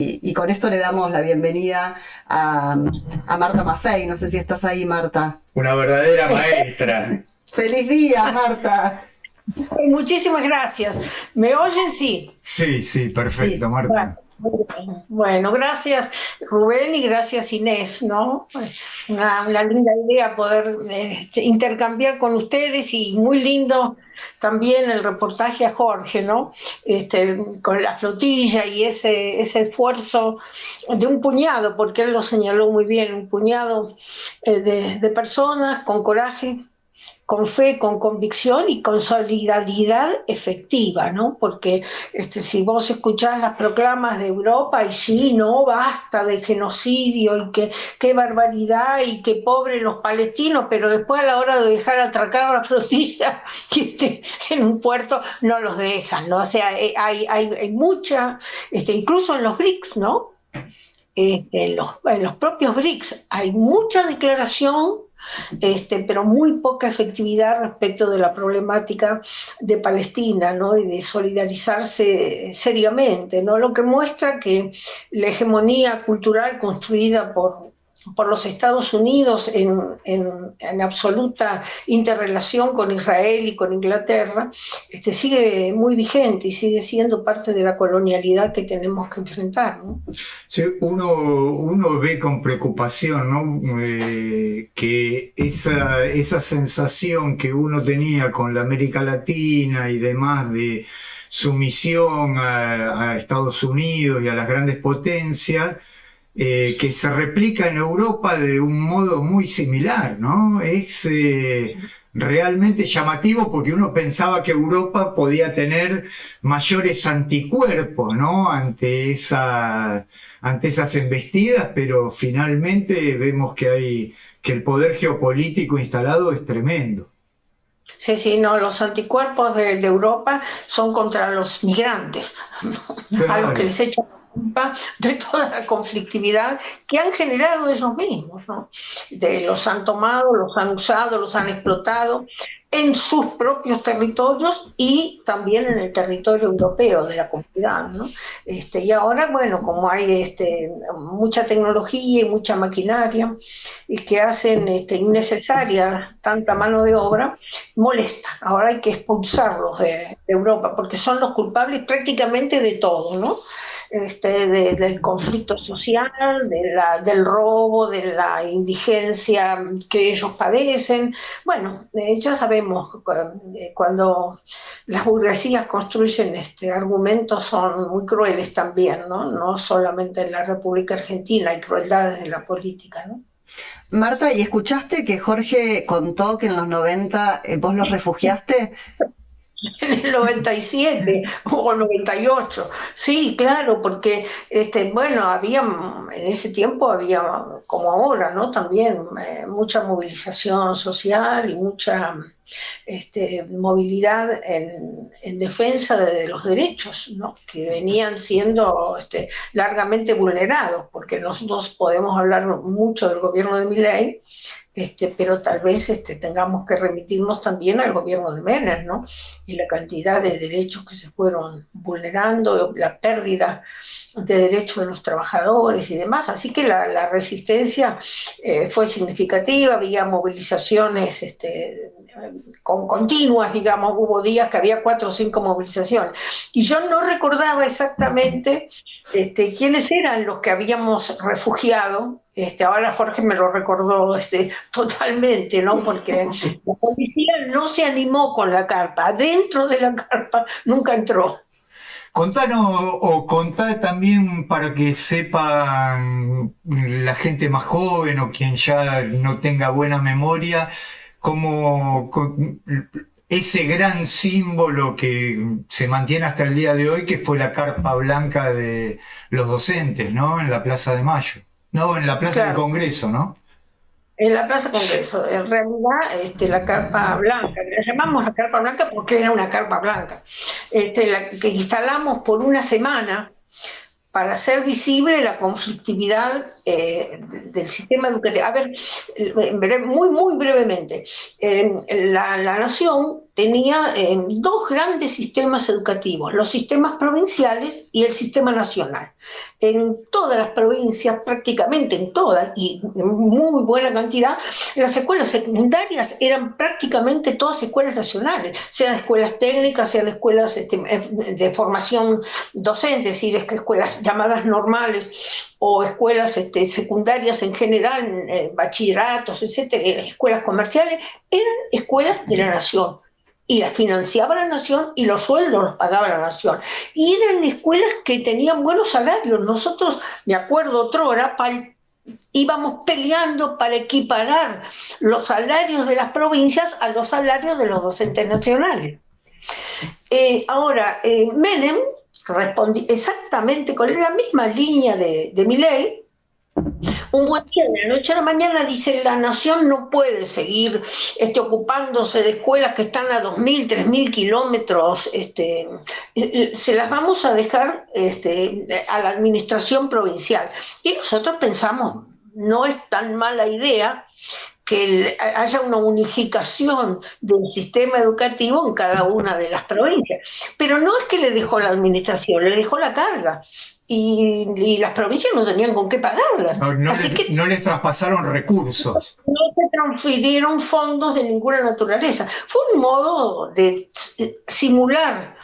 Y con esto le damos la bienvenida a Marta Maffei. No sé si estás ahí, Marta. Una verdadera maestra. ¡Feliz día, Marta! Muchísimas gracias. ¿Me oyen? Sí. Sí, sí, perfecto, Sí. Bueno, Marta. bueno, gracias Rubén y gracias Inés, ¿no? Una linda idea poder intercambiar con ustedes y muy lindo también el reportaje a Jorge, ¿no? Con la flotilla y ese esfuerzo de un puñado, porque él lo señaló muy bien, un puñado de personas con coraje, con fe, con convicción y con solidaridad efectiva, ¿no? Porque si vos escuchás las proclamas de Europa, y sí, no, basta de genocidio, y que qué barbaridad, y qué pobres los palestinos, pero después a la hora de dejar atracar la flotilla en un puerto, no los dejan, ¿no? O sea, hay mucha, incluso en los BRICS, ¿no? En los propios BRICS hay mucha declaración, pero muy poca efectividad respecto de la problemática de Palestina, ¿no? Y de solidarizarse seriamente, ¿no? Lo que muestra que la hegemonía cultural construida por los Estados Unidos en absoluta interrelación con Israel y con Inglaterra, sigue muy vigente y sigue siendo parte de la colonialidad que tenemos que enfrentar, ¿no? Sí, uno ve con preocupación, ¿no? Que esa sensación que uno tenía con la América Latina y demás de sumisión a Estados Unidos y a las grandes potencias, que se replica en Europa de un modo muy similar, ¿no? Es realmente llamativo porque uno pensaba que Europa podía tener mayores anticuerpos, ¿no? Ante esas embestidas, pero finalmente vemos que el poder geopolítico instalado es tremendo. Sí, sí, no, los anticuerpos de Europa son contra los migrantes, ¿no? A los que Claro. les echan la culpa de toda la conflictividad que han generado ellos mismos, ¿no? Los han tomado, los han usado, los han explotado en sus propios territorios y también en el territorio europeo de la comunidad, ¿no? Y ahora, bueno, como hay mucha tecnología y mucha maquinaria y que hacen innecesaria tanta mano de obra, molesta. Ahora hay que expulsarlos de Europa porque son los culpables prácticamente de todo, ¿no? Del conflicto social, del robo, de la indigencia que ellos padecen. Bueno, ya sabemos, cuando las burguesías construyen argumentos son muy crueles también, ¿no? No solamente en la República Argentina hay crueldades de la política, ¿no? Marta, ¿y escuchaste que Jorge contó que en los 90 vos los refugiaste? En el 97 o 98, sí, claro, porque bueno, en ese tiempo había, como ahora, ¿no? También mucha movilización social y mucha movilidad en defensa de los derechos, ¿no? Que venían siendo largamente vulnerados, porque nosotros podemos hablar mucho del gobierno de Milei, pero tal vez tengamos que remitirnos también al gobierno de Menem, ¿no? Y la cantidad de derechos que se fueron vulnerando, la pérdida de derechos de los trabajadores y demás. Así que la resistencia fue significativa, había movilizaciones continuas, digamos, hubo días que había 4 o 5 movilizaciones. Y yo no recordaba exactamente quiénes eran los que habíamos refugiado. Ahora Jorge me lo recordó totalmente, ¿no? Porque la policía no se animó con la carpa, dentro de la carpa nunca entró. Contanos o contá también para que sepan la gente más joven o quien ya no tenga buena memoria, cómo ese gran símbolo que se mantiene hasta el día de hoy, que fue la carpa blanca de los docentes, ¿no? En la Plaza de Mayo. No, en la Plaza del Claro, Congreso, ¿no? en la Plaza Congreso, en realidad la carpa blanca, le llamamos la carpa blanca porque era una carpa blanca, la que instalamos por una semana para hacer visible la conflictividad del sistema educativo. A ver, muy, muy brevemente, la Nación tenía dos grandes sistemas educativos, los sistemas provinciales y el sistema nacional. En todas las provincias, prácticamente en todas, y en muy buena cantidad, las escuelas secundarias eran prácticamente todas escuelas nacionales, sean escuelas técnicas, sean escuelas de formación docente, es decir, escuelas llamadas normales, o escuelas secundarias en general, bachilleratos, etcétera, escuelas comerciales, eran escuelas de la nación. Y las financiaba la nación y los sueldos los pagaba la nación. Y eran escuelas que tenían buenos salarios. Nosotros, me acuerdo otrora, íbamos peleando para equiparar los salarios de las provincias a los salarios de los docentes nacionales. Ahora, Menem respondió exactamente con la misma línea de Milei. Un buen día, de la noche a la mañana, dice: la nación no puede seguir ocupándose de escuelas que están a 2.000, 3.000 kilómetros, se las vamos a dejar a la administración provincial. Y nosotros pensamos, no es tan mala idea que haya una unificación del sistema educativo en cada una de las provincias. Pero no es que le dejó la administración, le dejó la carga. Y las provincias no tenían con qué pagarlas. No les traspasaron recursos. No se transfirieron fondos de ninguna naturaleza. Fue un modo de simular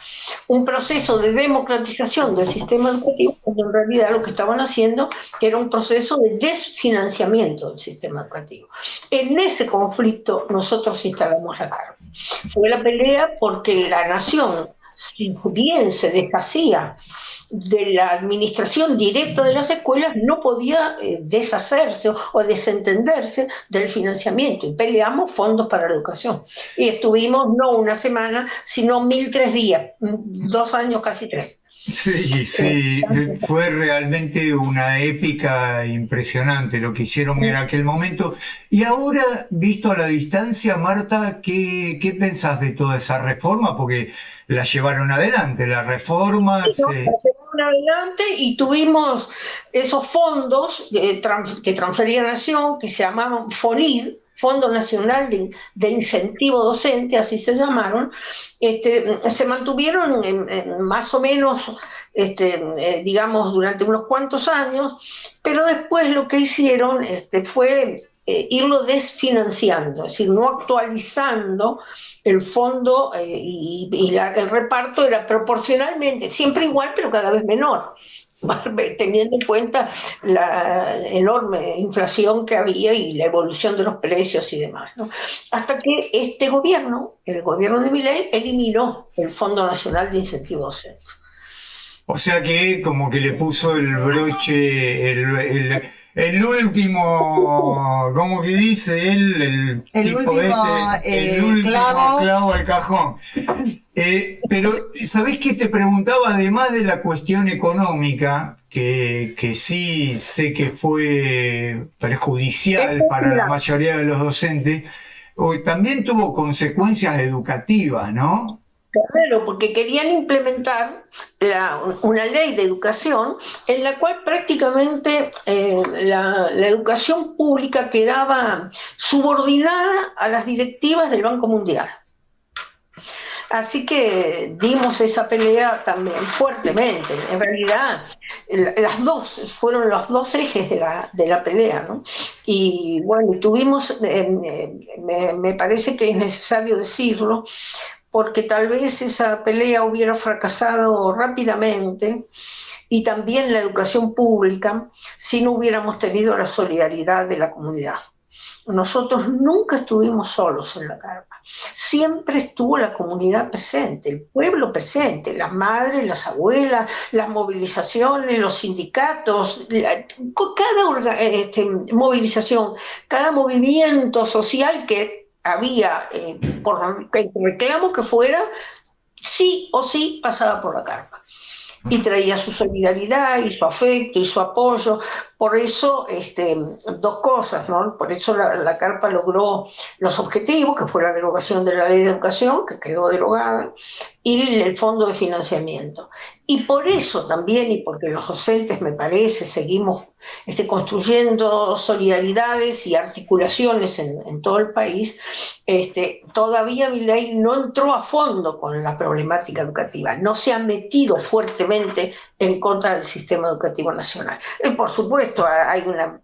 un proceso de democratización del sistema educativo, cuando en realidad lo que estaban haciendo era un proceso de desfinanciamiento del sistema educativo. En ese conflicto nosotros instalamos la carga. Fue la pelea porque la nación, si bien se deshacía de la administración directa de las escuelas, no podía deshacerse o desentenderse del financiamiento, y peleamos fondos para la educación. Y estuvimos no una semana, sino 1.003 días, 2 años, casi 3. Sí, fue realmente una épica impresionante lo que hicieron en aquel momento. Y ahora, visto a la distancia, Marta, ¿qué pensás de toda esa reforma? Porque la llevaron adelante, la reforma. La llevaron adelante y tuvimos esos fondos que transfería Nación, que se llamaban FONID, Fondo Nacional de Incentivo Docente, así se llamaron. Se mantuvieron más o menos, digamos, durante unos cuantos años, pero después lo que hicieron fue irlo desfinanciando, es decir, no actualizando el fondo, el reparto era proporcionalmente, siempre igual, pero cada vez menor, teniendo en cuenta la enorme inflación que había y la evolución de los precios y demás, ¿no? Hasta que este gobierno, el gobierno de Milei, eliminó el Fondo Nacional de Incentivo Docente. O sea que como que le puso el broche, el último, ¿cómo que dice él? El último clavo al cajón. Pero, ¿sabés qué te preguntaba? Además de la cuestión económica, que sí sé que fue perjudicial para la mayoría de los docentes, también tuvo consecuencias educativas, ¿no? Claro, porque querían implementar una ley de educación en la cual prácticamente la educación pública quedaba subordinada a las directivas del Banco Mundial. Así que dimos esa pelea también fuertemente. En realidad, fueron los dos ejes de la pelea, ¿no? Y bueno, tuvimos, me parece que es necesario decirlo, porque tal vez esa pelea hubiera fracasado rápidamente, y también la educación pública, si no hubiéramos tenido la solidaridad de la comunidad. Nosotros nunca estuvimos solos en la carpa, siempre estuvo la comunidad presente, el pueblo presente, las madres, las abuelas, las movilizaciones, los sindicatos, cada movilización, cada movimiento social que había, por el reclamo que fuera, sí o sí pasaba por la carpa. Y traía su solidaridad y su afecto y su apoyo. Por eso, dos cosas, ¿no? Por eso la carpa logró los objetivos, que fue la derogación de la ley de educación, que quedó derogada, y el fondo de financiamiento. Y por eso también, y porque los docentes, me parece, seguimos construyendo solidaridades y articulaciones en todo el país, todavía Milei no entró a fondo con la problemática educativa, no se ha metido fuertemente en contra del sistema educativo nacional. Por supuesto, hay una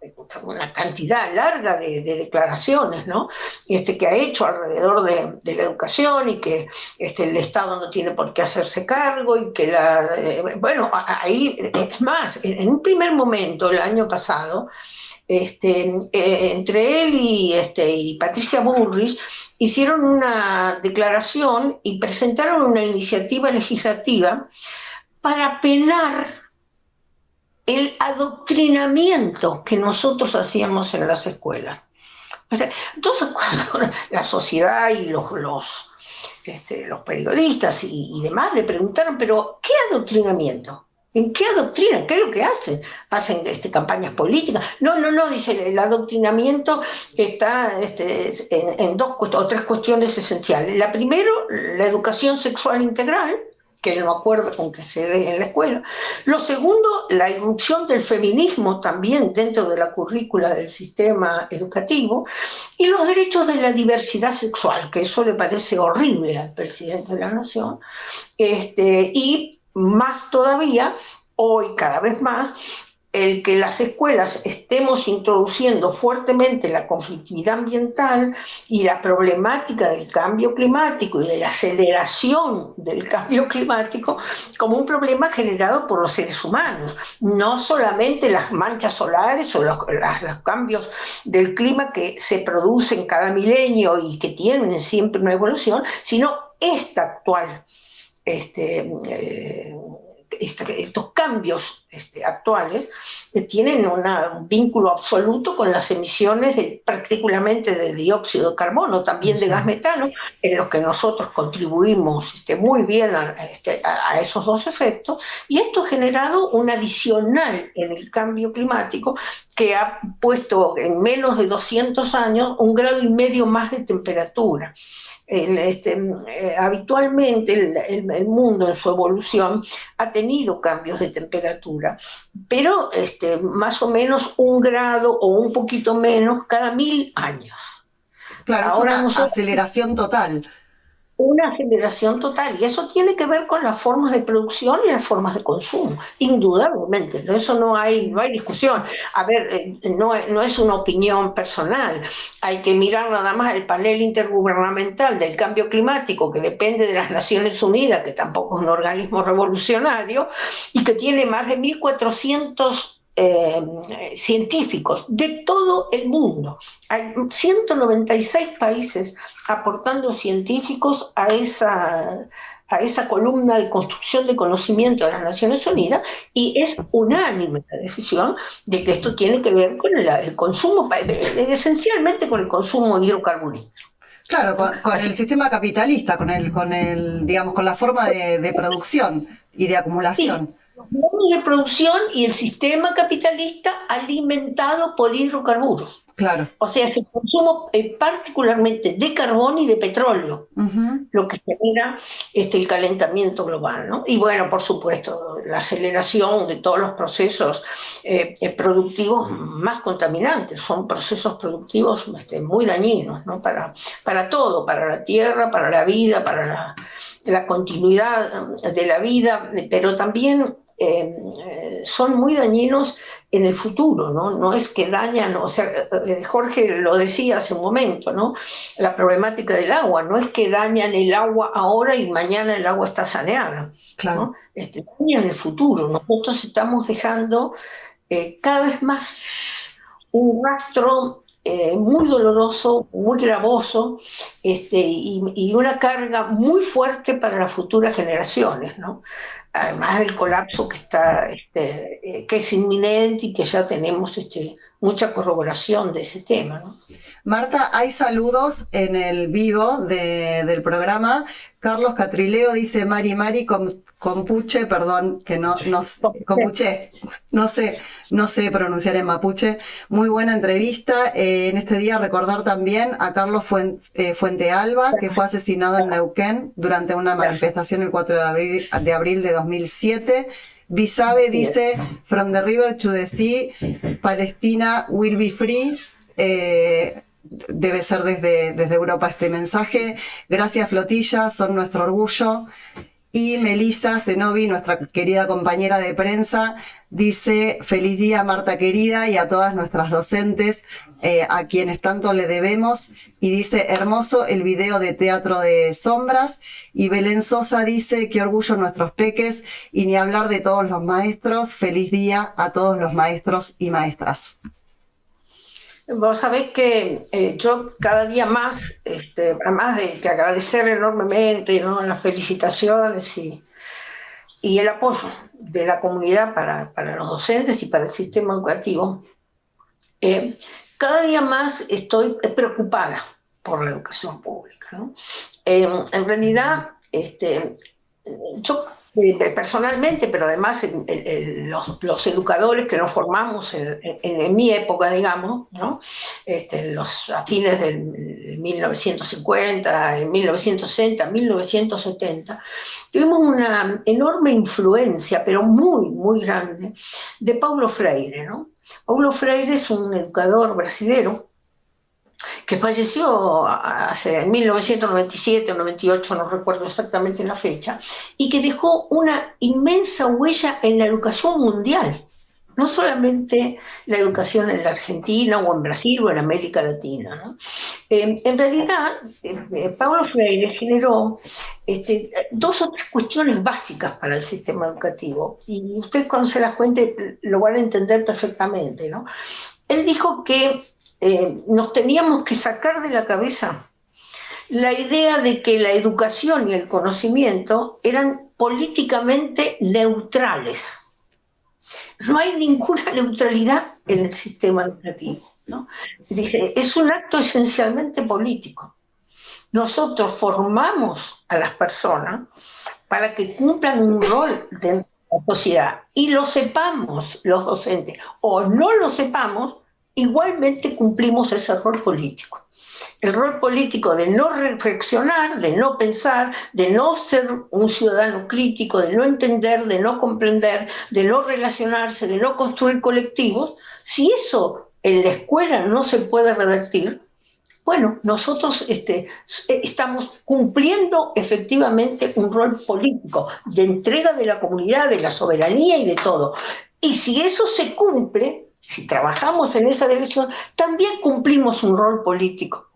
cantidad larga de declaraciones, ¿no? Que ha hecho alrededor de la educación, y que el Estado no tiene por qué hacerse cargo, y que ahí, es más, en un primer momento, el año pasado, entre él y Patricia Bullrich hicieron una declaración y presentaron una iniciativa legislativa para penar el adoctrinamiento que nosotros hacíamos en las escuelas. O sea, entonces, cuando la sociedad y los periodistas y demás le preguntaron, pero ¿qué adoctrinamiento? ¿En qué adoctrinan? ¿Qué es lo que hacen? ¿Hacen campañas políticas? No, dice, el adoctrinamiento está en dos o tres cuestiones esenciales. La primera, la educación sexual integral, que no acuerdo con que se dé en la escuela. Lo segundo, la irrupción del feminismo también dentro de la currícula del sistema educativo, y los derechos de la diversidad sexual, que eso le parece horrible al presidente de la Nación, y más todavía, hoy cada vez más, el que las escuelas estemos introduciendo fuertemente la conflictividad ambiental y la problemática del cambio climático y de la aceleración del cambio climático como un problema generado por los seres humanos, no solamente las manchas solares o los cambios del clima que se producen cada milenio y que tienen siempre una evolución, sino esta actual estos cambios actuales tienen un vínculo absoluto con las emisiones particularmente de dióxido de carbono, también de gas metano, en los que nosotros contribuimos muy bien a esos dos efectos, y esto ha generado un adicional en el cambio climático que ha puesto en menos de 200 años 1,5 grados más de temperatura. Habitualmente el mundo en su evolución ha tenido cambios de temperatura, pero más o menos 1 grado o un poquito menos cada 1000 años. Claro, ahora es una aceleración total. Una aceleración total, y eso tiene que ver con las formas de producción y las formas de consumo, indudablemente, eso no hay discusión. A ver, no es una opinión personal, hay que mirar nada más el panel intergubernamental del cambio climático, que depende de las Naciones Unidas, que tampoco es un organismo revolucionario, y que tiene más de 1.400 científicos de todo el mundo. Hay 196 países aportando científicos a esa columna de construcción de conocimiento de las Naciones Unidas, y es unánime la decisión de que esto tiene que ver con el consumo, esencialmente con el consumo hidrocarburífero. Claro, con el sistema capitalista, digamos, con la forma de producción y de acumulación. Sí. De producción y el sistema capitalista alimentado por hidrocarburos. Claro. O sea, es el consumo particularmente de carbón y de petróleo, lo que genera el calentamiento global, ¿no? Y bueno, por supuesto, la aceleración de todos los procesos productivos más contaminantes. Son procesos productivos muy dañinos, ¿no? Para todo, para la tierra, para la vida, para la continuidad de la vida, pero también son muy dañinos en el futuro, ¿no? No es que dañan, o sea, Jorge lo decía hace un momento, ¿no? La problemática del agua, no es que dañan el agua ahora y mañana el agua está saneada, claro, ¿no? Dañan el futuro. Nosotros estamos dejando cada vez más un rastro muy doloroso, muy gravoso, y una carga muy fuerte para las futuras generaciones, ¿no? Además del colapso que es inminente y que ya tenemos mucha corroboración de ese tema, ¿no? Marta, hay saludos en el vivo del programa. Carlos Catrileo dice Mari Compuche, perdón, que Compuche, no sé pronunciar en mapuche. Muy buena entrevista. En este día recordar también a Carlos Fuentealba, que fue asesinado en Neuquén durante una manifestación el 4 de abril de 2007. Bisabe dice, from the river to the sea, Palestina will be free. Debe ser desde Europa este mensaje. Gracias, Flotilla, son nuestro orgullo. Y Melissa Zenobi, nuestra querida compañera de prensa, dice, feliz día Marta querida y a todas nuestras docentes, a quienes tanto le debemos. Y dice, hermoso el video de Teatro de Sombras. Y Belén Sosa dice, qué orgullo nuestros peques y ni hablar de todos los maestros. Feliz día a todos los maestros y maestras. Vos sabés que yo cada día más, además de que agradecer enormemente, ¿no?, las felicitaciones y el apoyo de la comunidad para los docentes y para el sistema educativo, cada día más estoy preocupada por la educación pública, ¿no? En realidad, yo personalmente, pero además los educadores que nos formamos en mi época, digamos, ¿no?, a fines de 1950, en 1960, 1970, tuvimos una enorme influencia, pero muy, muy grande, de Paulo Freire, ¿no? Paulo Freire es un educador brasilero que falleció en 1997 o 98, no recuerdo exactamente la fecha, y que dejó una inmensa huella en la educación mundial, no solamente la educación en la Argentina o en Brasil o en América Latina, ¿no? En realidad, Paulo Freire generó dos o tres cuestiones básicas para el sistema educativo, y ustedes cuando se las cuente lo van a entender perfectamente, ¿no? Él dijo que nos teníamos que sacar de la cabeza la idea de que la educación y el conocimiento eran políticamente neutrales. No hay ninguna neutralidad en el sistema educativo, ¿no? Dice, es un acto esencialmente político. Nosotros formamos a las personas para que cumplan un rol dentro de la sociedad, y lo sepamos los docentes o no lo sepamos, igualmente cumplimos ese rol político. El rol político de no reflexionar, de no pensar, de no ser un ciudadano crítico, de no entender, de no comprender, de no relacionarse, de no construir colectivos. Si eso en la escuela no se puede revertir, bueno, nosotros estamos cumpliendo efectivamente un rol político de entrega de la comunidad, de la soberanía y de todo. Y si eso se cumple, si trabajamos en esa dirección, también cumplimos un rol político,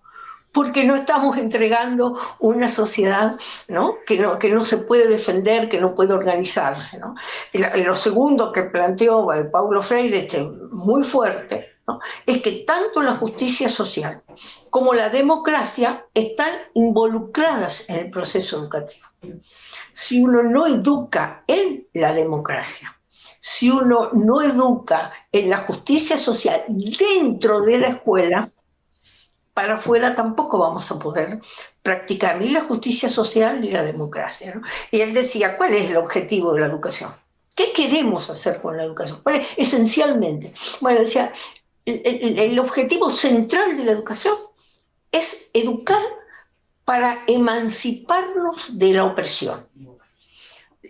porque no estamos entregando una sociedad, ¿no?, que no se puede defender, que no puede organizarse, ¿no? Lo segundo que planteó Paulo Freire, muy fuerte, ¿no?, es que tanto la justicia social como la democracia están involucradas en el proceso educativo. Si uno no educa en la democracia, si uno no educa en la justicia social dentro de la escuela, para afuera tampoco vamos a poder practicar ni la justicia social ni la democracia, ¿no? Y él decía, ¿cuál es el objetivo de la educación? ¿Qué queremos hacer con la educación? Esencialmente, bueno, decía, el objetivo central de la educación es educar para emanciparnos de la opresión.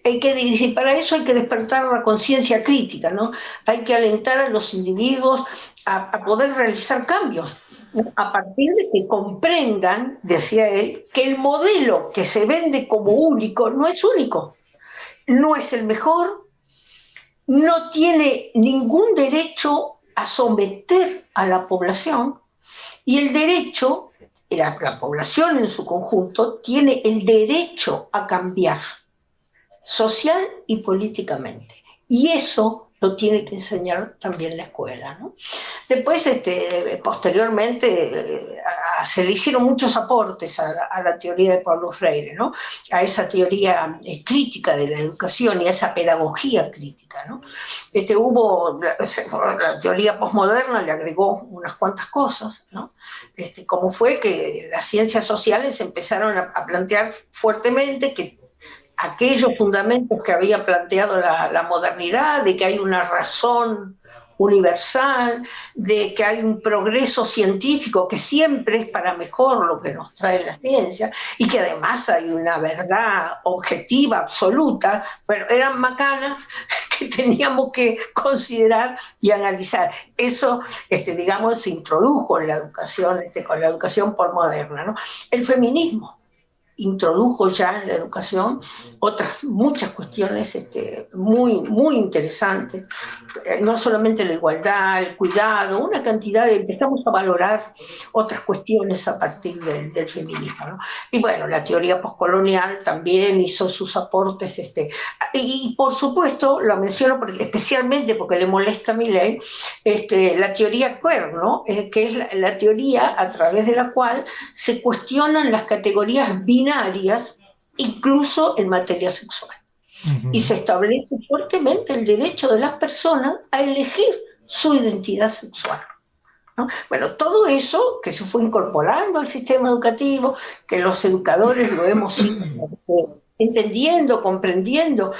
Y para eso hay que despertar la conciencia crítica, ¿no? Hay que alentar a los individuos a poder realizar cambios, ¿no?, a partir de que comprendan, decía él, que el modelo que se vende como único no es único, no es el mejor, no tiene ningún derecho a someter a la población, y el derecho, la población en su conjunto, tiene el derecho a cambiar social y políticamente. Y eso lo tiene que enseñar también la escuela, ¿no? Después, posteriormente, se le hicieron muchos aportes a la teoría de Paulo Freire, ¿no?, a esa teoría crítica de la educación y a esa pedagogía crítica, ¿no? La teoría posmoderna le agregó unas cuantas cosas, ¿no? Como fue que las ciencias sociales empezaron a plantear fuertemente que aquellos fundamentos que había planteado la modernidad, de que hay una razón universal, de que hay un progreso científico que siempre es para mejor lo que nos trae la ciencia, y que además hay una verdad objetiva, absoluta, pero eran macanas que teníamos que considerar y analizar. Eso, digamos, se introdujo en la educación, con la educación posmoderna, ¿no? El feminismo introdujo ya en la educación otras muchas cuestiones muy, muy interesantes, no solamente la igualdad, el cuidado, una cantidad de, empezamos a valorar otras cuestiones a partir del feminismo, ¿no? Y bueno, la teoría postcolonial también hizo sus aportes, y por supuesto, lo menciono especialmente porque le molesta a Milei, la teoría queer, ¿no? Que es la teoría a través de la cual se cuestionan las categorías binarias, incluso en materia sexual. Y se establece fuertemente el derecho de las personas a elegir su identidad sexual, ¿no? Bueno, todo eso que se fue incorporando al sistema educativo, que los educadores lo hemos ido entendiendo, comprendiendo,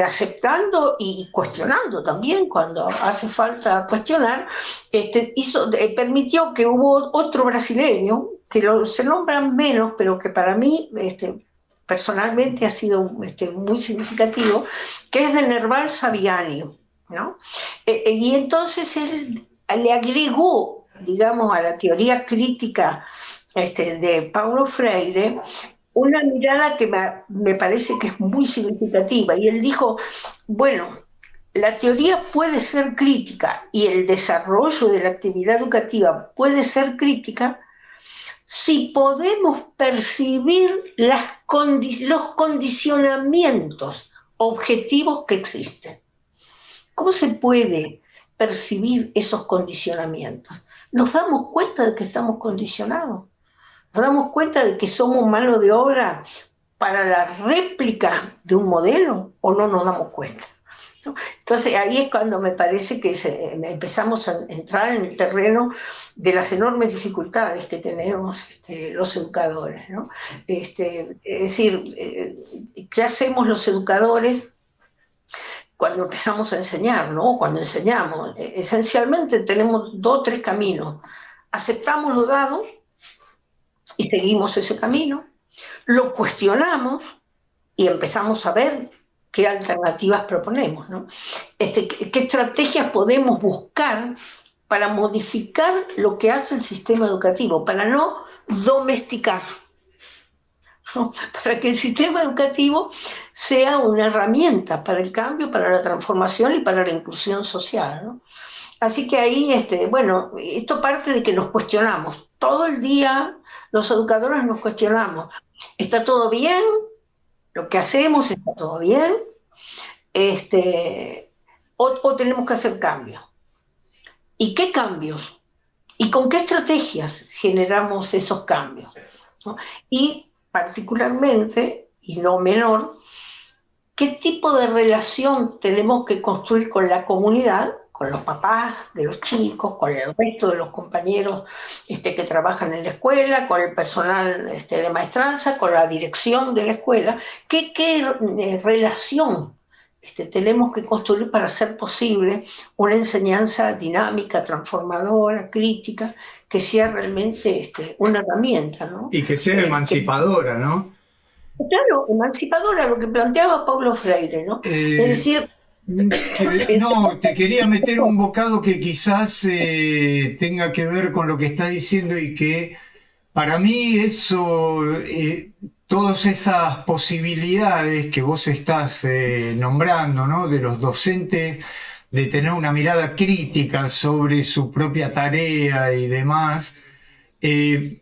aceptando y cuestionando también cuando hace falta cuestionar, permitió que hubo otro brasileño, que se nombran menos, pero que para mí personalmente ha sido muy significativo, que es de Nerval Saviani, ¿no? Y entonces él le agregó, digamos, a la teoría crítica de Paulo Freire una mirada que me parece que es muy significativa. Y él dijo, bueno, la teoría puede ser crítica y el desarrollo de la actividad educativa puede ser crítica si podemos percibir los condicionamientos objetivos que existen. ¿Cómo se puede percibir esos condicionamientos? ¿Nos damos cuenta de que estamos condicionados? ¿Nos damos cuenta de que somos mano de obra para la réplica de un modelo o no nos damos cuenta? ¿No? Entonces ahí es cuando me parece que empezamos a entrar en el terreno de las enormes dificultades que tenemos los educadores, ¿no? Es decir, ¿qué hacemos los educadores cuando empezamos a enseñar, ¿no? Cuando enseñamos? Esencialmente tenemos 2 o 3 caminos. Aceptamos lo dado y seguimos ese camino, lo cuestionamos y empezamos a ver qué alternativas proponemos, ¿no? ¿Qué estrategias podemos buscar para modificar lo que hace el sistema educativo, para no domesticar, ¿no? Para que el sistema educativo sea una herramienta para el cambio, para la transformación y para la inclusión social, ¿no? Así que ahí, bueno, esto parte de que nos cuestionamos. Todo el día los educadores nos cuestionamos. ¿Está todo bien? ¿Lo que hacemos está todo bien? O tenemos que hacer cambios. ¿Y qué cambios? ¿Y con qué estrategias generamos esos cambios? ¿No? Y particularmente, y no menor, ¿qué tipo de relación tenemos que construir con la comunidad, con los papás de los chicos, con el resto de los compañeros que trabajan en la escuela, con el personal de maestranza, con la dirección de la escuela? ¿Qué relación tenemos que construir para hacer posible una enseñanza dinámica, transformadora, crítica, que sea realmente una herramienta, ¿no? Y que sea emancipadora, ¿no? Claro, emancipadora, lo que planteaba Paulo Freire, ¿no? Es decir... No, te quería meter un bocado que quizás tenga que ver con lo que estás diciendo y que para mí eso, todas esas posibilidades que vos estás nombrando, ¿no? De los docentes, de tener una mirada crítica sobre su propia tarea y demás,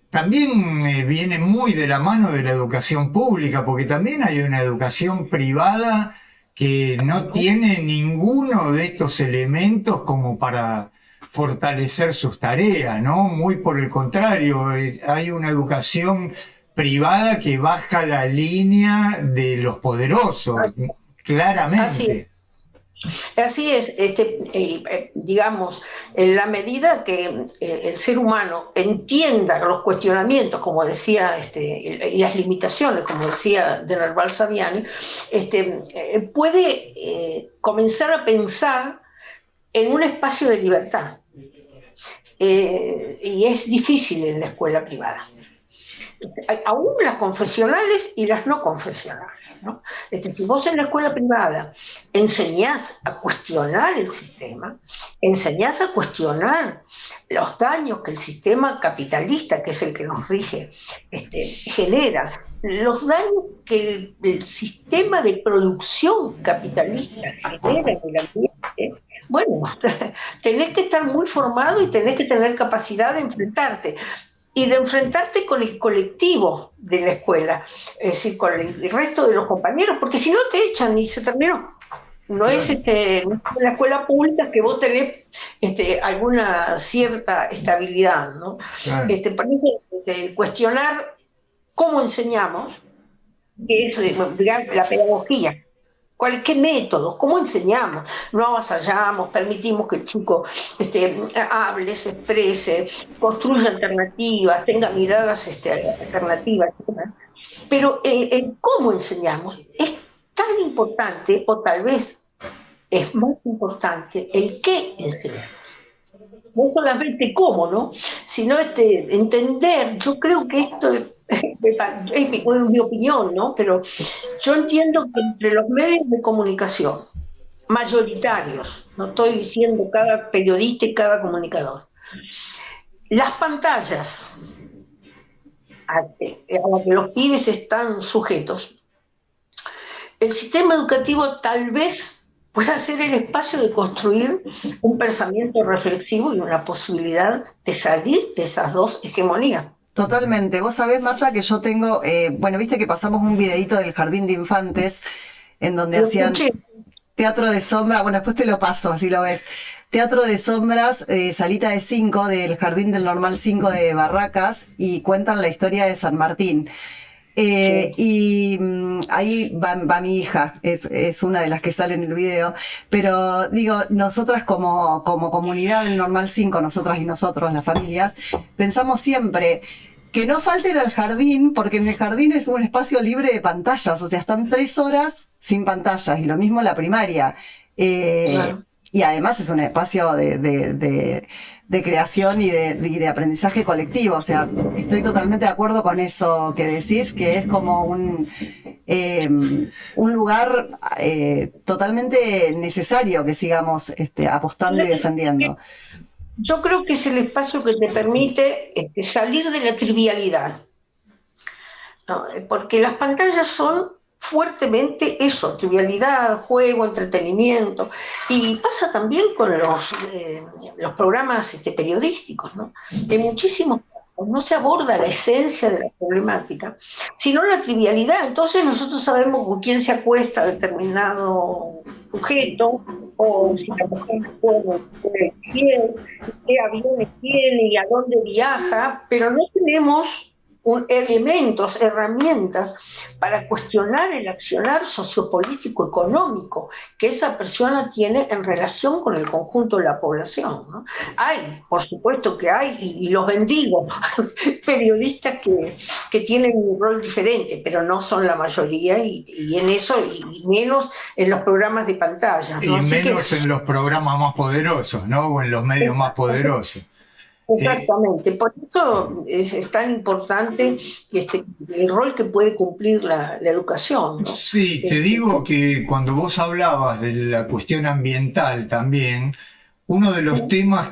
también viene muy de la mano de la educación pública, porque también hay una educación privada que no tiene ninguno de estos elementos como para fortalecer sus tareas, ¿no? Muy por el contrario, hay una educación privada que baja la línea de los poderosos, claramente. Así es, digamos, en la medida que el ser humano entienda los cuestionamientos, como decía, y las limitaciones, como decía de Nerval Saviani, puede comenzar a pensar en un espacio de libertad. Y es difícil en la escuela privada. Aún las confesionales y las no confesionales, ¿no? Si vos en la escuela privada enseñás a cuestionar el sistema, enseñás a cuestionar los daños que el sistema capitalista, que es el que nos rige, genera, los daños que el sistema de producción capitalista genera en el ambiente, bueno, tenés que estar muy formado y tenés que tener capacidad de enfrentarte. Y de enfrentarte con el colectivo de la escuela, es decir, con el resto de los compañeros, porque si no te echan y se terminó. No es la escuela pública que vos tenés alguna cierta estabilidad, ¿no? Claro. Por eso, cuestionar cómo enseñamos, que es digamos, la pedagogía. ¿Qué métodos? ¿Cómo enseñamos? No avasallamos, permitimos que el chico hable, se exprese, construya alternativas, tenga miradas alternativas. Pero el cómo enseñamos es tan importante, o tal vez es más importante, el qué enseñamos. No solamente cómo, ¿no? Sino entender. Yo creo que esto es mi opinión, ¿no? Pero yo entiendo que entre los medios de comunicación mayoritarios, no estoy diciendo cada periodista y cada comunicador, las pantallas a las que los pibes están sujetos, el sistema educativo tal vez pueda ser el espacio de construir un pensamiento reflexivo y una posibilidad de salir de esas dos hegemonías. Totalmente. Vos sabés, Marta, que yo tengo, bueno, viste que pasamos un videíto del Jardín de Infantes en donde hacían teatro de sombra, bueno, después te lo paso, así lo ves. Teatro de sombras, salita de 5 del Jardín del Normal 5 de Barracas, y cuentan la historia de San Martín. Y ahí va mi hija, es una de las que sale en el video, pero digo, nosotras como comunidad del Normal 5, nosotras y nosotros, las familias, pensamos siempre que no falten al jardín, porque en el jardín es un espacio libre de pantallas, o sea, están 3 horas sin pantallas, y lo mismo la primaria. Claro. Y además es un espacio de creación y de aprendizaje colectivo. O sea, estoy totalmente de acuerdo con eso que decís, que es como un lugar totalmente necesario que sigamos apostando y defendiendo. Yo creo que es el espacio que te permite salir de la trivialidad, ¿no? Porque las pantallas son fuertemente eso, trivialidad, juego, entretenimiento, y pasa también con los programas periodísticos, ¿no? En muchísimos casos no se aborda la esencia de la problemática, sino la trivialidad. Entonces nosotros sabemos con quién se acuesta determinado sujeto, o si la mujer puede quién, qué aviones tiene y a dónde viaja, pero no tenemos elementos, herramientas para cuestionar el accionar sociopolítico económico que esa persona tiene en relación con el conjunto de la población, ¿no? Hay, por supuesto que hay, y los bendigo, periodistas que tienen un rol diferente, pero no son la mayoría, y en eso, y menos en los programas de pantalla, ¿no? Y así menos en los programas más poderosos, ¿no? O en los medios más poderosos. Exactamente, por eso es tan importante el rol que puede cumplir la educación, ¿no? Sí, te digo que cuando vos hablabas de la cuestión ambiental también, uno de los temas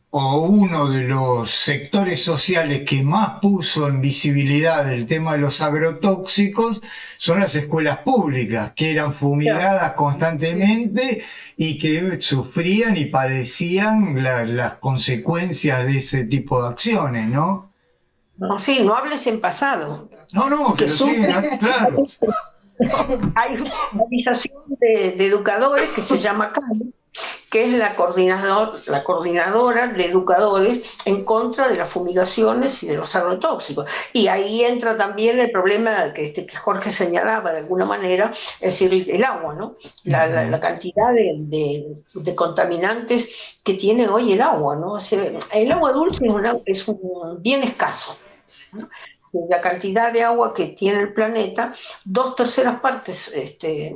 o uno de los sectores sociales que más puso en visibilidad el tema de los agrotóxicos son las escuelas públicas, que eran fumigadas constantemente y que sufrían y padecían las consecuencias de ese tipo de acciones, ¿no? No, sí, no hables en pasado. No, que sí, claro. Hay una organización de educadores que se llama CAMI, que es la coordinadora de educadores en contra de las fumigaciones y de los agrotóxicos. Y ahí entra también el problema que Jorge señalaba de alguna manera, es decir, el agua, ¿no? La cantidad de contaminantes que tiene hoy el agua, ¿no? O sea, el agua dulce es un bien escaso, ¿no? La cantidad de agua que tiene el planeta, 2/3 partes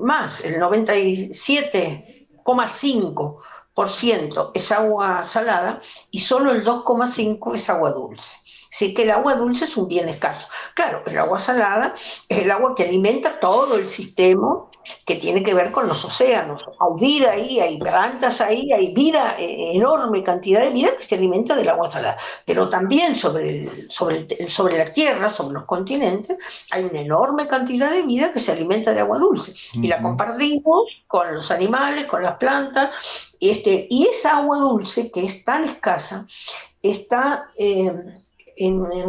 más, el 97 0,5% es agua salada y solo el 2,5% es agua dulce. Así que el agua dulce es un bien escaso. Claro, el agua salada es el agua que alimenta todo el sistema que tiene que ver con los océanos. Hay vida ahí, hay plantas ahí, hay vida, enorme cantidad de vida que se alimenta del agua salada. Pero también sobre la Tierra, sobre los continentes, hay una enorme cantidad de vida que se alimenta de agua dulce. Y la compartimos con los animales, con las plantas. Y esa agua dulce, que es tan escasa, está en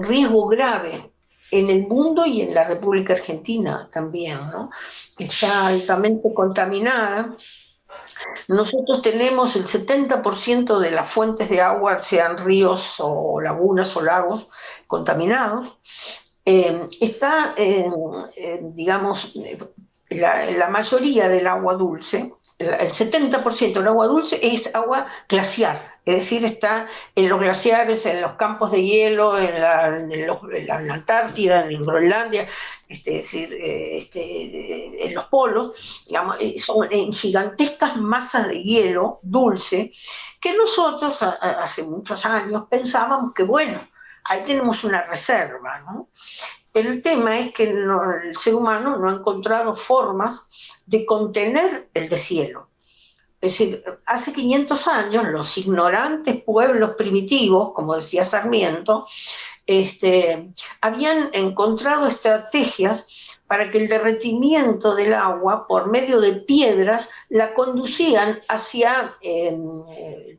riesgo grave en el mundo y en la República Argentina también, ¿no? Está altamente contaminada. Nosotros tenemos el 70% de las fuentes de agua, sean ríos o lagunas o lagos, contaminados. Digamos, la mayoría del agua dulce, el 70% del agua dulce es agua glaciar, es decir, está en los glaciares, en los campos de hielo, en la Antártida, en Groenlandia, es decir, en los polos, digamos, son en gigantescas masas de hielo dulce que nosotros hace muchos años pensábamos que, bueno, ahí tenemos una reserva, ¿no? Pero el tema es que el ser humano no ha encontrado formas de contener el deshielo. Es decir, hace 500 años los ignorantes pueblos primitivos, como decía Sarmiento, habían encontrado estrategias para que el derretimiento del agua por medio de piedras la conducían hacia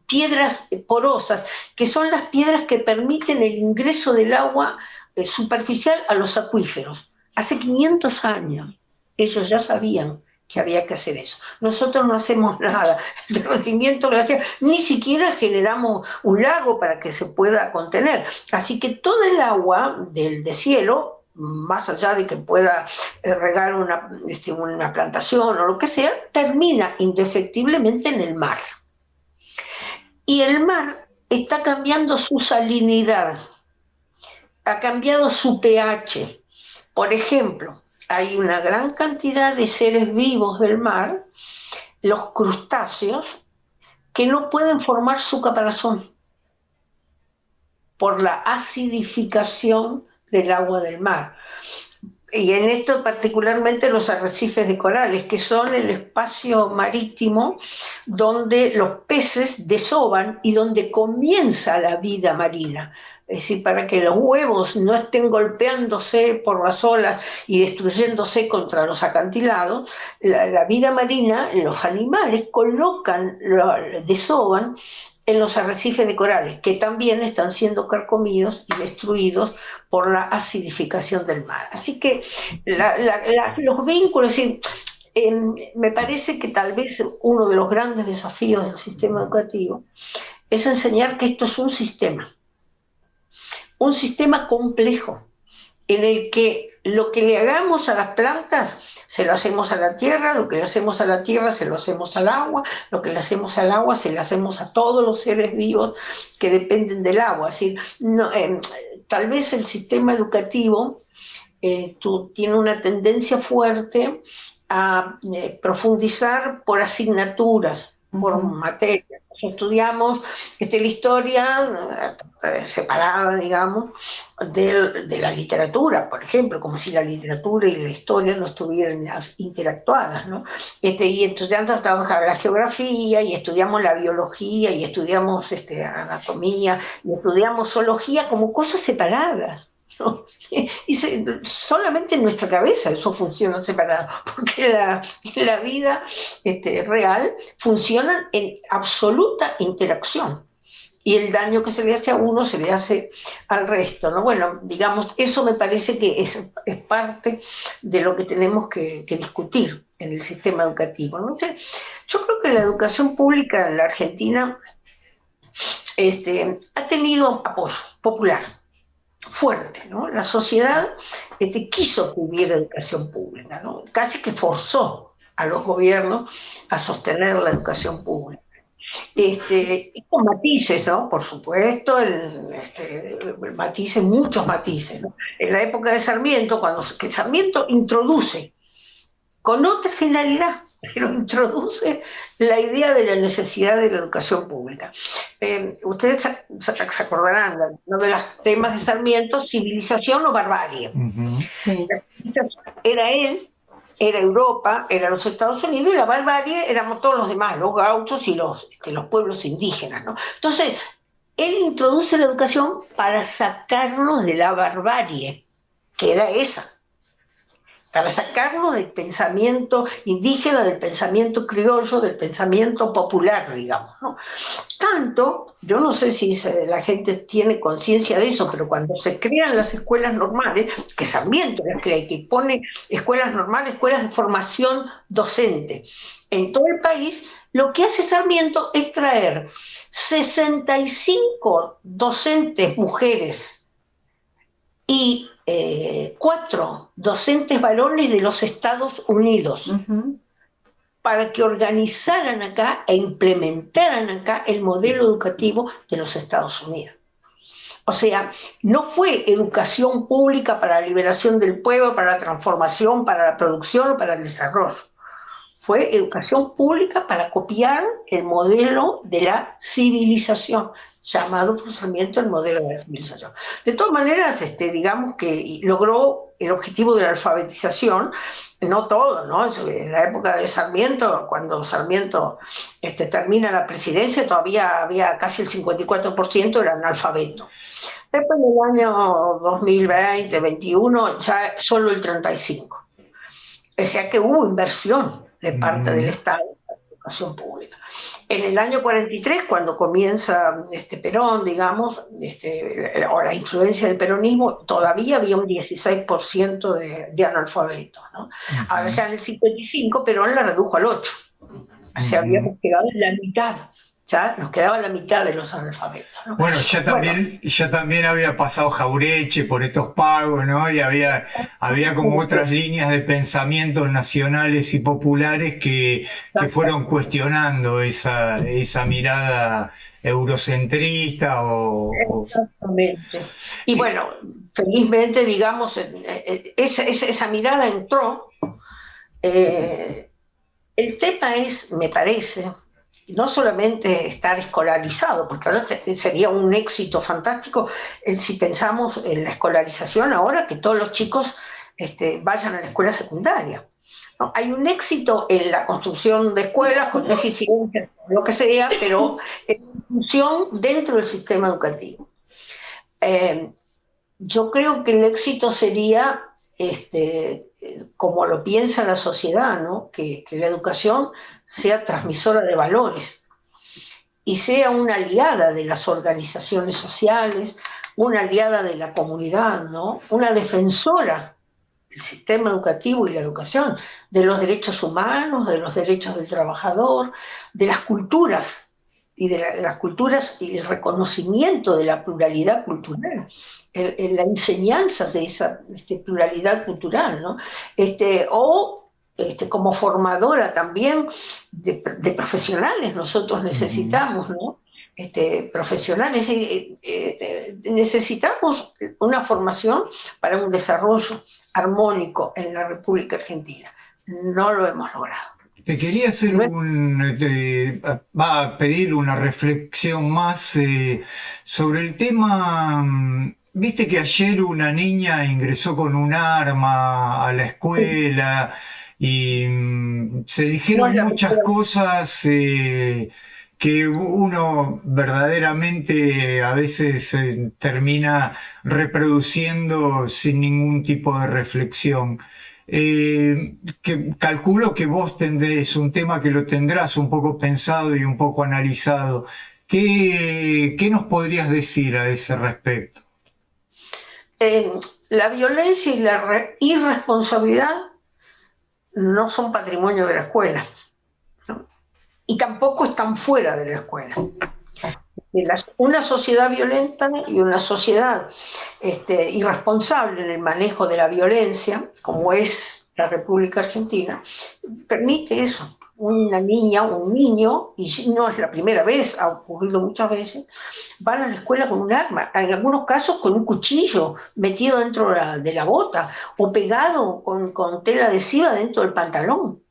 piedras porosas, que son las piedras que permiten el ingreso del agua superficial a los acuíferos. Hace 500 años ellos ya sabían que había que hacer eso. Nosotros no hacemos nada. El derretimiento glaciar, ni siquiera generamos un lago para que se pueda contener. Así que todo el agua del deshielo, más allá de que pueda regar una plantación o lo que sea, termina indefectiblemente en el mar. Y el mar está cambiando su salinidad, ha cambiado su pH. Por ejemplo, hay una gran cantidad de seres vivos del mar, los crustáceos, que no pueden formar su caparazón por la acidificación del agua del mar. Y en esto particularmente los arrecifes de corales, que son el espacio marítimo donde los peces desovan y donde comienza la vida marina. Es decir, para que los huevos no estén golpeándose por las olas y destruyéndose contra los acantilados, la vida marina, los animales desovan en los arrecifes de corales, que también están siendo carcomidos y destruidos por la acidificación del mar. Así que los vínculos, me parece que tal vez uno de los grandes desafíos del sistema educativo es enseñar que esto es un sistema complejo, en el que lo que le hagamos a las plantas se lo hacemos a la tierra, lo que le hacemos a la tierra se lo hacemos al agua, lo que le hacemos al agua se lo hacemos a todos los seres vivos que dependen del agua. Es decir, tal vez el sistema educativo tiene una tendencia fuerte a profundizar por asignaturas, por materias. Estudiamos la historia separada, digamos, de la literatura, por ejemplo, como si la literatura y la historia no estuvieran interactuadas, ¿no? Y estudiando la geografía, y estudiamos la biología, y estudiamos anatomía, y estudiamos zoología como cosas separadas, ¿no? Y solamente en nuestra cabeza eso funciona separado, porque la vida real funciona en absoluta interacción, y el daño que se le hace a uno se le hace al resto, ¿no? Bueno, digamos, eso me parece que es parte de lo que tenemos que discutir en el sistema educativo, ¿no? Yo creo que la educación pública en la Argentina ha tenido apoyo popular fuerte, ¿no? La sociedad quiso que hubiera educación pública, ¿no? Casi que forzó a los gobiernos a sostener la educación pública. Y con matices, ¿no? Por supuesto, muchos matices, ¿no? En la época de Sarmiento, que Sarmiento introduce con otra finalidad, pero introduce la idea de la necesidad de la educación pública. Ustedes se acordarán, uno de los temas de Sarmiento, civilización o barbarie. Sí. La civilización era él, era Europa, era los Estados Unidos, y la barbarie éramos todos los demás, los gauchos y los pueblos indígenas, ¿no? Entonces, él introduce la educación para sacarnos de la barbarie, que era esa, para sacarnos del pensamiento indígena, del pensamiento criollo, del pensamiento popular, digamos, ¿no? Tanto, yo no sé si la gente tiene conciencia de eso, pero cuando se crean las escuelas normales, que Sarmiento las crea, que pone escuelas normales, escuelas de formación docente en todo el país, lo que hace Sarmiento es traer 65 docentes mujeres y 4 docentes varones de los Estados Unidos, para que organizaran acá e implementaran acá el modelo educativo de los Estados Unidos. O sea, no fue educación pública para la liberación del pueblo, para la transformación, para la producción o para el desarrollo. Fue educación pública para copiar el modelo de la civilización, llamado por Sarmiento el modelo de la civilización. De todas maneras, digamos que logró el objetivo de la alfabetización, no todo, ¿no? En la época de Sarmiento, cuando Sarmiento termina la presidencia, todavía había casi el 54% eran analfabetos. Después del año 2020, 2021, ya solo el 35%. O sea que hubo inversión de parte del Estado en la educación pública. En el año 43, cuando comienza Perón, digamos, o la influencia del peronismo, todavía había un 16% de analfabetos, ¿no? Ahora ya en el 55, Perón la redujo al 8%. O sea, habíamos quedado en la mitad. Ya nos quedaba la mitad de los analfabetos, ¿no? Bueno, ya también había pasado Jaureche por estos pagos, ¿no? Y había como otras líneas de pensamientos nacionales y populares que fueron cuestionando esa mirada eurocentrista Exactamente. Y bueno, felizmente, digamos, esa mirada entró. El tema es, me parece, no solamente estar escolarizado, porque ahora sería un éxito fantástico si pensamos en la escolarización ahora, que todos los chicos vayan a la escuela secundaria, ¿no? Hay un éxito en la construcción de escuelas con deficiencias, lo que sea, pero en función dentro del sistema educativo. Yo creo que el éxito sería como lo piensa la sociedad, ¿no? Que la educación sea transmisora de valores y sea una aliada de las organizaciones sociales, una aliada de la comunidad, ¿no? Una defensora del sistema educativo y la educación, de los derechos humanos, de los derechos del trabajador, de las culturas y las culturas y el reconocimiento de la pluralidad cultural, la enseñanza de esa pluralidad cultural, ¿no? Como formadora también de profesionales, nosotros necesitamos, ¿no? Profesionales, necesitamos una formación para un desarrollo armónico en la República Argentina. No lo hemos logrado. Te quería hacer pedir una reflexión más sobre el tema. Viste que ayer una niña ingresó con un arma a la escuela y se dijeron muchas cosas que uno verdaderamente a veces termina reproduciendo sin ningún tipo de reflexión. Que calculo que vos tendréis un tema que lo tendrás un poco pensado y un poco analizado. ¿Qué nos podrías decir a ese respecto? La violencia y la irresponsabilidad no son patrimonio de la escuela, ¿no? Y tampoco están fuera de la escuela. Una sociedad violenta y una sociedad irresponsable en el manejo de la violencia, como es la República Argentina, permite eso. Una niña o un niño, y no es la primera vez, ha ocurrido muchas veces, van a la escuela con un arma, en algunos casos con un cuchillo metido dentro de la bota o pegado con tela adhesiva dentro del pantalón.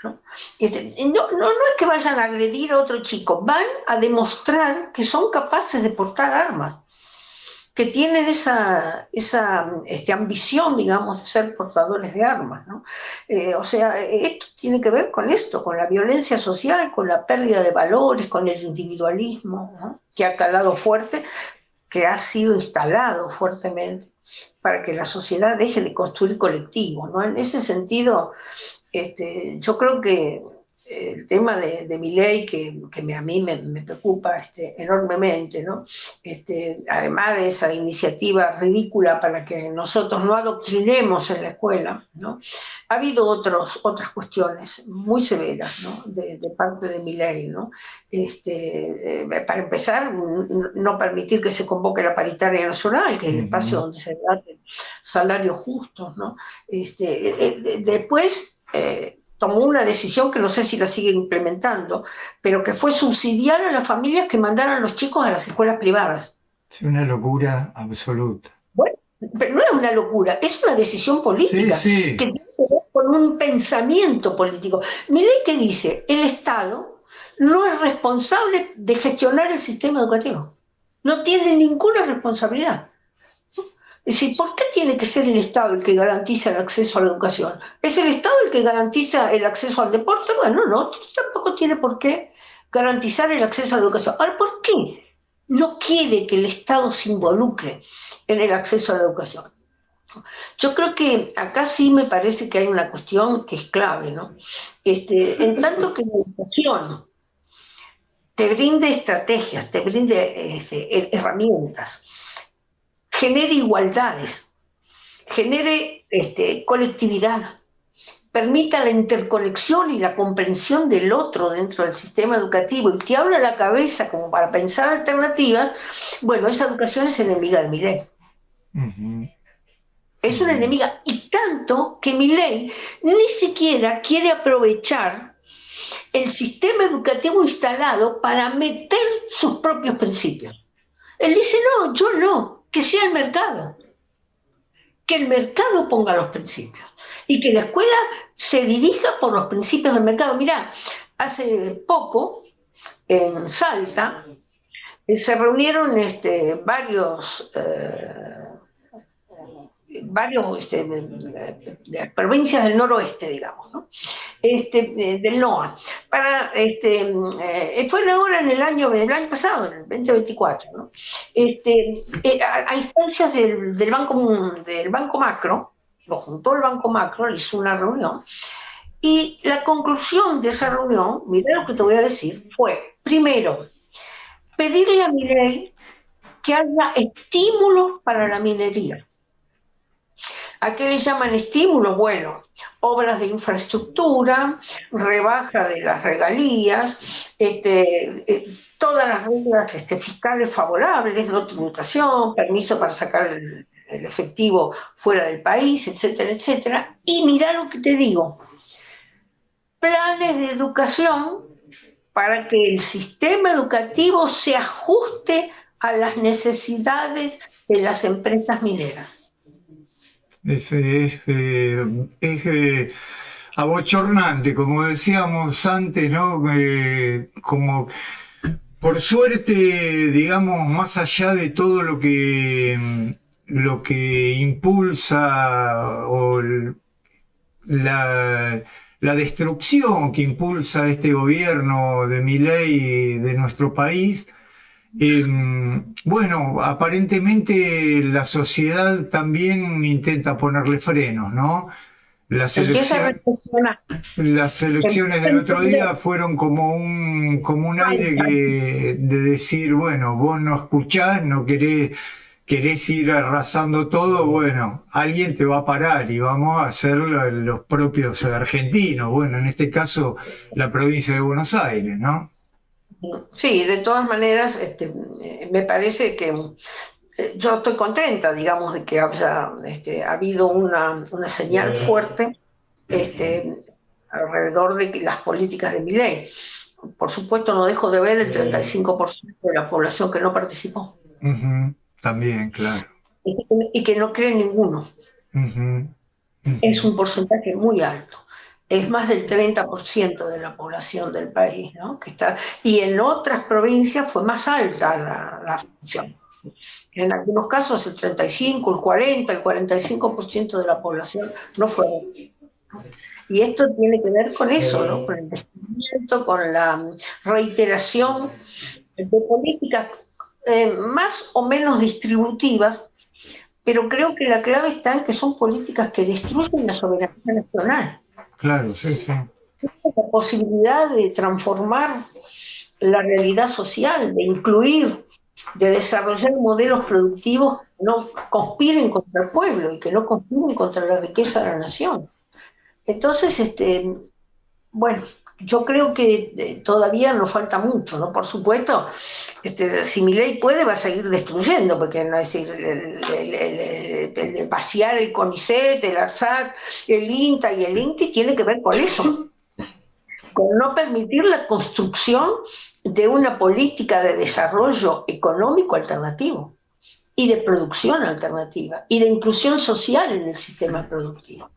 ¿no? No es que vayan a agredir a otro chico, van a demostrar que son capaces de portar armas, que tienen esa ambición, digamos, de ser portadores de armas, ¿no? O sea, esto tiene que ver con esto, con la violencia social, con la pérdida de valores, con el individualismo, ¿no? Que ha calado fuerte, que ha sido instalado fuertemente para que la sociedad deje de construir colectivos, ¿no? En ese sentido, yo creo que el tema de Milei, que a mí me preocupa enormemente, ¿no? Además de esa iniciativa ridícula para que nosotros no adoctrinemos en la escuela, ¿no? Ha habido otras cuestiones muy severas, ¿no? de parte de Milei, ¿no? Para empezar, no permitir que se convoque la paritaria nacional, que es el espacio donde se debaten salarios justos, ¿no? Después tomó una decisión que no sé si la sigue implementando, pero que fue subsidiar a las familias que mandaran a los chicos a las escuelas privadas. Es una locura absoluta. Bueno, pero no es una locura, es una decisión política, sí. que tiene que ver con un pensamiento político. Milei, que dice, el Estado no es responsable de gestionar el sistema educativo, no tiene ninguna responsabilidad. Es decir, ¿por qué tiene que ser el Estado el que garantiza el acceso a la educación? ¿Es el Estado el que garantiza el acceso al deporte? Bueno, no, tampoco tiene por qué garantizar el acceso a la educación. Ahora, ¿por qué no quiere que el Estado se involucre en el acceso a la educación? Yo creo que acá sí me parece que hay una cuestión que es clave, ¿no? En tanto que la educación te brinde estrategias, te brinde herramientas, genere igualdades, genere colectividad, permita la interconexión y la comprensión del otro dentro del sistema educativo y te abra la cabeza como para pensar alternativas, bueno, esa educación es enemiga de Milei. Es una enemiga, y tanto que Milei ni siquiera quiere aprovechar el sistema educativo instalado para meter sus propios principios. Él dice, no, yo no, que sea el mercado. Que el mercado ponga los principios y que la escuela se dirija por los principios del mercado. Mirá, hace poco en Salta se reunieron varios provincias del noroeste, digamos, ¿no? Del NOA, fue ahora en el año pasado, en el 2024, ¿no? A instancias del Banco Macro, lo juntó el Banco Macro, le hizo una reunión, y la conclusión de esa reunión, mirá lo que te voy a decir, fue, primero, pedirle a Milei que haya estímulos para la minería. ¿A qué le llaman estímulos? Bueno, obras de infraestructura, rebaja de las regalías, todas las reglas fiscales favorables, no tributación, permiso para sacar el efectivo fuera del país, etcétera, etcétera. Y mirá lo que te digo, planes de educación para que el sistema educativo se ajuste a las necesidades de las empresas mineras. Es abochornante, como decíamos antes, ¿no? Como por suerte, digamos, más allá de todo lo que impulsa o la destrucción que impulsa este gobierno de Milei de nuestro país, bueno, aparentemente la sociedad también intenta ponerle frenos, ¿no? Las elecciones del otro día fueron como un aire de decir, bueno, vos no escuchás, no querés ir arrasando todo, bueno, alguien te va a parar y vamos a ser los propios argentinos, bueno, en este caso la provincia de Buenos Aires, ¿no? Sí, de todas maneras, me parece que yo estoy contenta, digamos, de que haya habido una señal fuerte alrededor de las políticas de Milei. Por supuesto, no dejo de ver el 35% de la población que no participó. También, claro. Y que no cree en ninguno. Es un porcentaje muy alto. es más del 30% de la población del país, ¿no? Y en otras provincias fue más alta la abstención. En algunos casos el 35, el 40, el 45% de la población no fue. Y esto tiene que ver con eso, ¿no? Con el descubrimiento, con la reiteración de políticas más o menos distributivas, pero creo que la clave está en que son políticas que destruyen la soberanía nacional. Claro, sí, sí. La posibilidad de transformar la realidad social, de incluir, de desarrollar modelos productivos que no conspiren contra el pueblo y que no conspiren contra la riqueza de la nación. Entonces, bueno, yo creo que todavía nos falta mucho, ¿no? Por supuesto, si Milei puede, va a seguir destruyendo, porque no es decir, el vaciar el CONICET, el ARSAT, el INTA y el INTI tiene que ver con eso, con no permitir la construcción de una política de desarrollo económico alternativo y de producción alternativa y de inclusión social en el sistema productivo.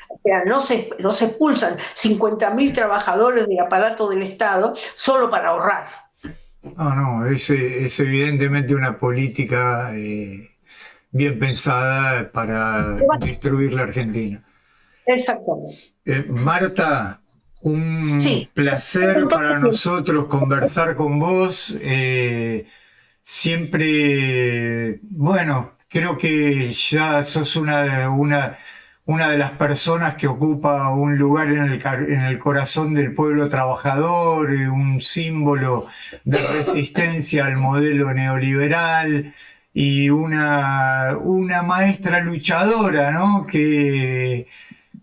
O sea, no se expulsan 50.000 trabajadores del aparato del Estado solo para ahorrar. No, es evidentemente una política bien pensada para destruir la Argentina. Exactamente. Marta, un Sí. placer para nosotros conversar con vos. Siempre, bueno, creo que ya sos una de las personas que ocupa un lugar en el corazón del pueblo trabajador, un símbolo de resistencia al modelo neoliberal y una maestra luchadora, ¿no? Que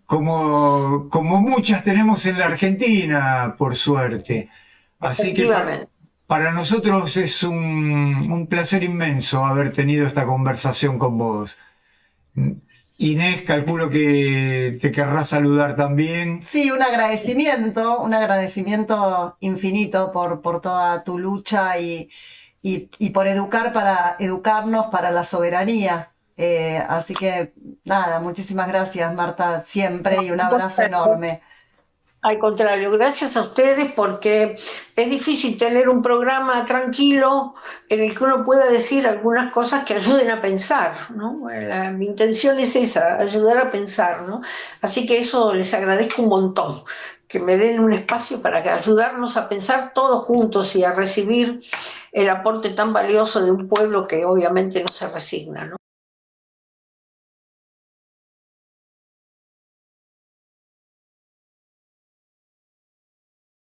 como muchas tenemos en la Argentina, por suerte. Así que para nosotros es un placer inmenso haber tenido esta conversación con vos. Inés, calculo que te querrás saludar también. Sí, un agradecimiento infinito por toda tu lucha y por educarnos para la soberanía. Así que nada, muchísimas gracias, Marta, siempre, y un abrazo enorme. Al contrario, gracias a ustedes, porque es difícil tener un programa tranquilo en el que uno pueda decir algunas cosas que ayuden a pensar, ¿no? Mi intención es esa, ayudar a pensar, ¿no? Así que eso les agradezco un montón, que me den un espacio para ayudarnos a pensar todos juntos y a recibir el aporte tan valioso de un pueblo que obviamente no se resigna, ¿no?